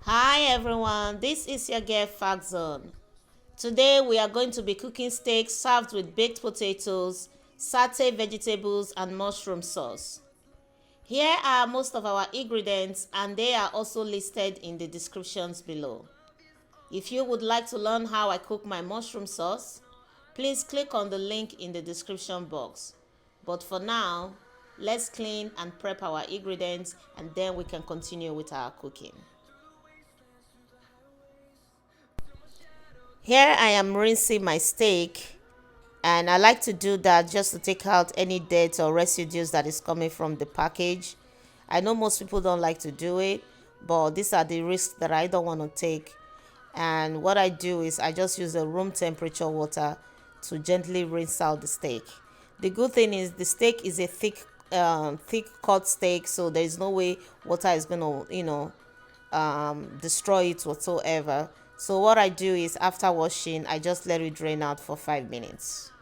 Hi everyone, this is your girl Fact Zone. Today we are going to be cooking steak served with baked potatoes, sauté vegetables, and mushroom sauce. Here are most of our ingredients, and they are also listed in the descriptions below. If you would like to learn how I cook my mushroom sauce, please click on the link in the description box. But for now, let's clean and prep our ingredients, and then we can continue with our cooking. Here I am rinsing my steak, and I like to do that just to take out any dirt or residues that is coming from the package. I know most people don't like to do it, but these are the risks that I don't want to take. And what I do is I just use a room temperature water to gently rinse out the steak. The good thing is the steak is a thick cut steak, so there is no way water is gonna destroy it whatsoever. So what I do is after washing, I just let it drain out for 5 minutes.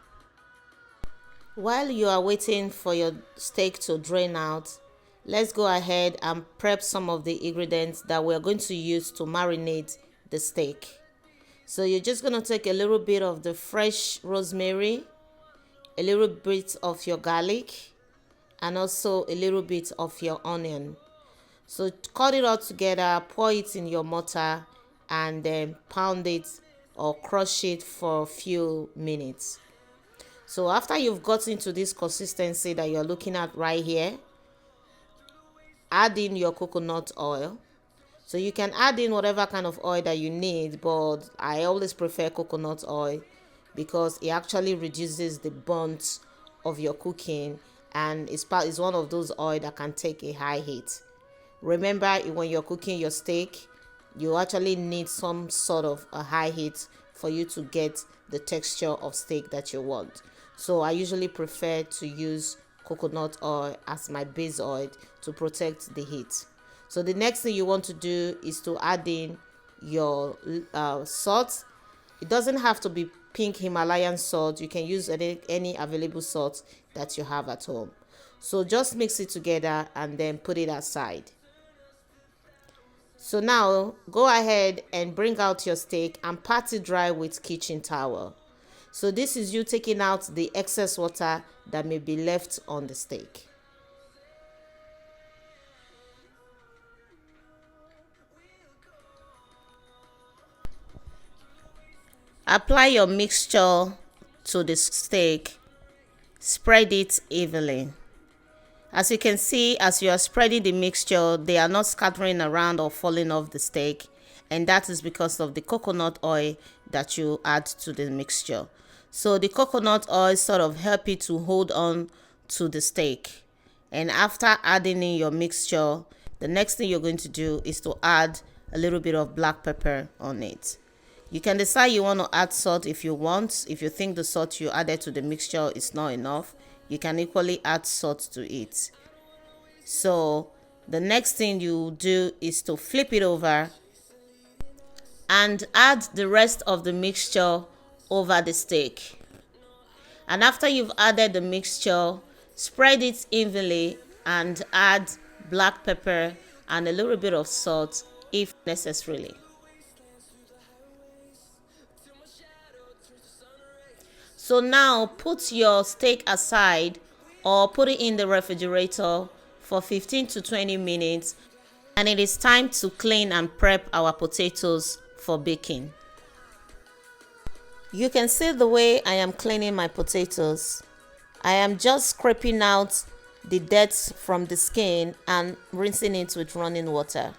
While you are waiting for your steak to drain out, let's go ahead and prep some of the ingredients that we're going to use to marinate the steak. So you're just going to take a little bit of the fresh rosemary, a little bit of your garlic, and also a little bit of your onion. So cut it all together, pour it in your mortar, and then pound it or crush it for a few minutes. So after you've gotten to this consistency that you're looking at right here, add in your coconut oil. So you can add in whatever kind of oil that you need, but I always prefer coconut oil because it actually reduces the burnt of your cooking, and it's one of those oil that can take a high heat. Remember, when you're cooking your steak, you actually need some sort of a high heat for you to get the texture of steak that you want. So I usually prefer to use coconut oil as my base oil to protect the heat. So the next thing you want to do is to add in your salt. It doesn't have to be pink Himalayan salt. You can use any available salt that you have at home. So just mix it together and then put it aside. So now go ahead and bring out your steak and pat it dry with kitchen towel. So this is you taking out the excess water that may be left on the steak. Apply your mixture to the steak. Spread it evenly. As you can see, as you are spreading the mixture, they are not scattering around or falling off the steak, and that is because of the coconut oil that you add to the mixture. So the coconut oil sort of help you to hold on to the steak. And after adding in your mixture, the next thing you're going to do is to add a little bit of black pepper on it. You can decide you want to add salt if you want. If you think the salt you added to the mixture is not enough, you can equally add salt to it. So the next thing you do is to flip it over and add the rest of the mixture over the steak. And after you've added the mixture, spread it evenly and add black pepper and a little bit of salt if necessary. So now put your steak aside or put it in the refrigerator for 15 to 20 minutes, and it is time to clean and prep our potatoes for baking. You can see the way I am cleaning my potatoes. I am just scraping out the dirt from the skin and rinsing it with running water.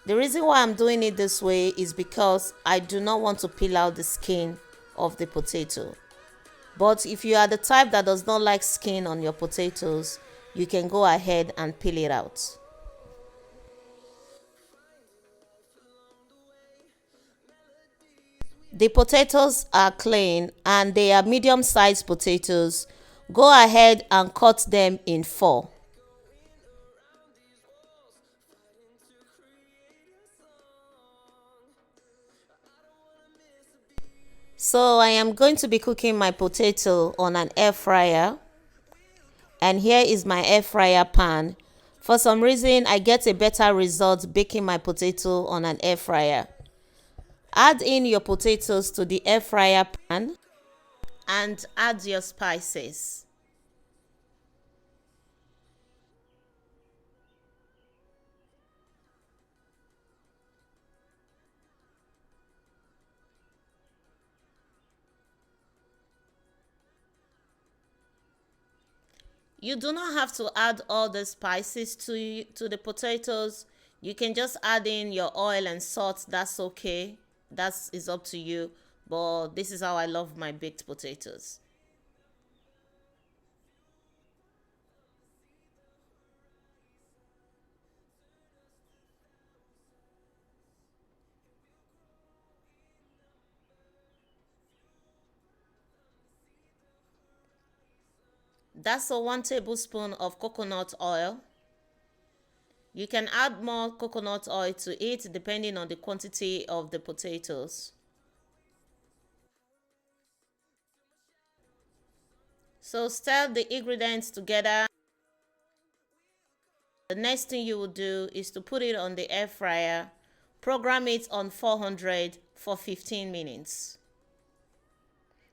The reason why I'm doing it this way is because I do not want to peel out the skin of the potato. But if you are the type that does not like skin on your potatoes, you can go ahead and peel it out. The potatoes are clean and they are medium-sized potatoes. Go ahead and cut them in 4. So I am going to be cooking my potato on an air fryer, and here is my air fryer pan. For some reason, I get a better result baking my potato on an air fryer. Add in your potatoes to the air fryer pan and add your spices. You do not have to add all the spices to the potatoes. You can just add in your oil and salt. That's okay. That is up to you. But this is how I love my baked potatoes. That's a 1 tablespoon of coconut oil. You can add more coconut oil to it depending on the quantity of the potatoes. So stir the ingredients together. The next thing you will do is to put it on the air fryer. Program it on 400 for 15 minutes.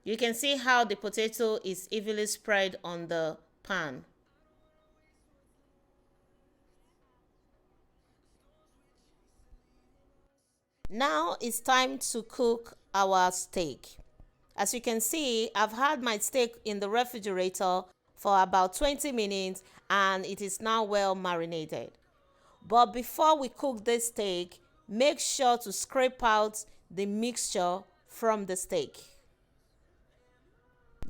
You can see how the potato is evenly spread on the pan. Now it's time to cook our steak. As you can see, I've had my steak in the refrigerator for about 20 minutes and it is now well marinated. But before we cook this steak, make sure to scrape out the mixture from the steak.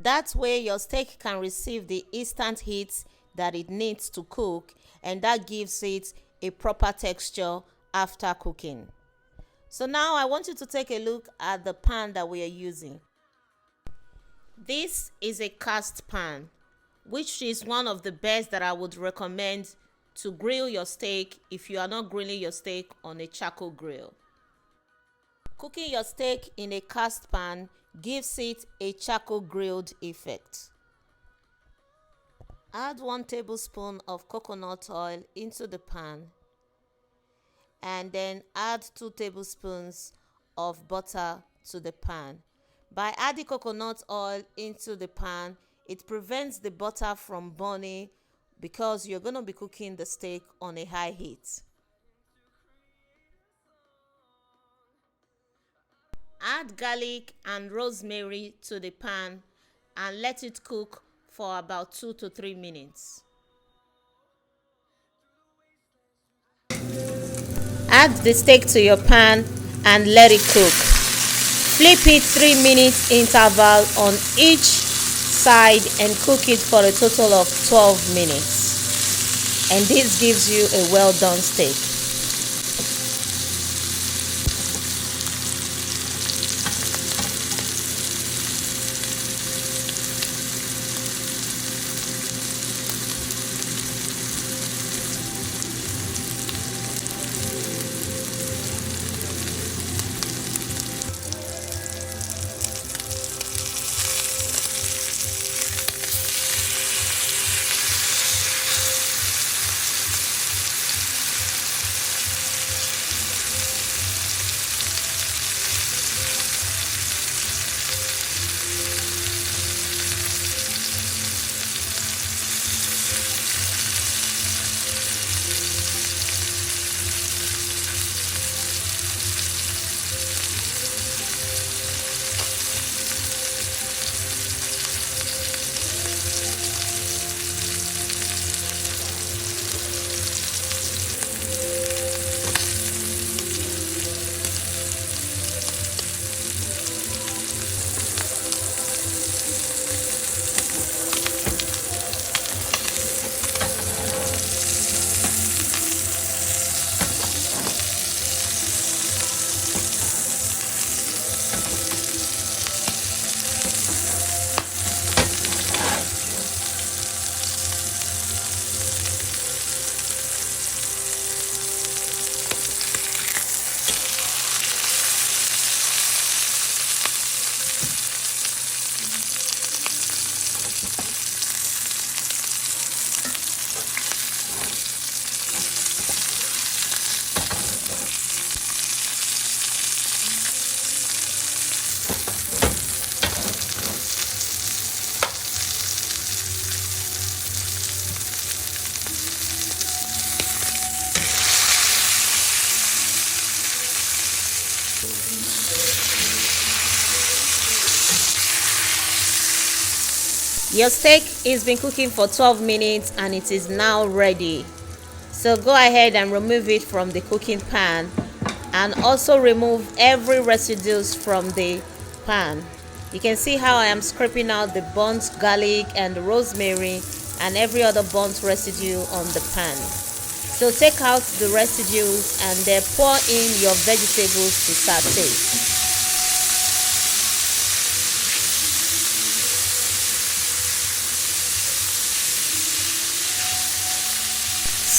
That way your steak can receive the instant heat that it needs to cook, and that gives it a proper texture after cooking. So now I want you to take a look at the pan that we are using. This is a cast pan, which is one of the best that I would recommend to grill your steak if you are not grilling your steak on a charcoal grill. Cooking your steak in a cast pan gives it a charcoal grilled effect. Add 1 tablespoon of coconut oil into the pan and then add 2 tablespoons of butter to the pan. By adding coconut oil into the pan, it prevents the butter from burning because you're going to be cooking the steak on a high heat. Add garlic and rosemary to the pan and let it cook for about 2 to 3 minutes. Add the steak to your pan and let it cook. Flip it 3 minutes interval on each side and cook it for a total of 12 minutes. And this gives you a well done steak. Your steak has been cooking for 12 minutes and it is now ready. So go ahead and remove it from the cooking pan, and also remove every residues from the pan. You can see how I am scraping out the burnt garlic and the rosemary and every other burnt residue on the pan. So take out the residues and then pour in your vegetables to saute.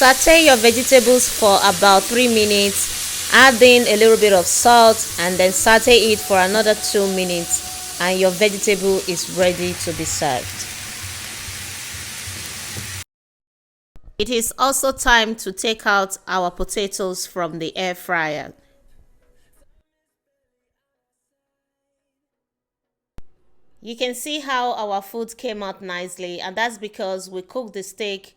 Saute your vegetables for about 3 minutes, add in a little bit of salt and then saute it for another 2 minutes, and your vegetable is ready to be served. It is also time to take out our potatoes from the air fryer. You can see how our food came out nicely, and that's because we cooked the steak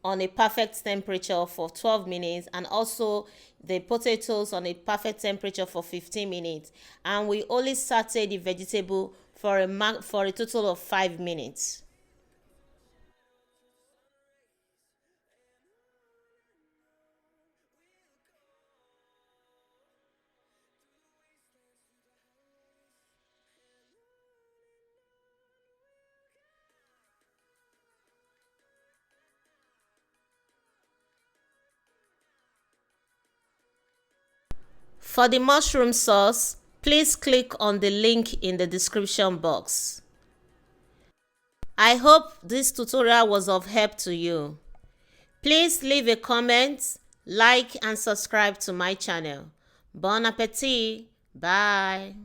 on a perfect temperature for 12 minutes and also the potatoes on a perfect temperature for 15 minutes, and we only sauteed the vegetable for a total of 5 minutes. For the mushroom sauce, please click on the link in the description box. I hope this tutorial was of help to you. Please leave a comment, like and subscribe to my channel. Bon appetit! Bye!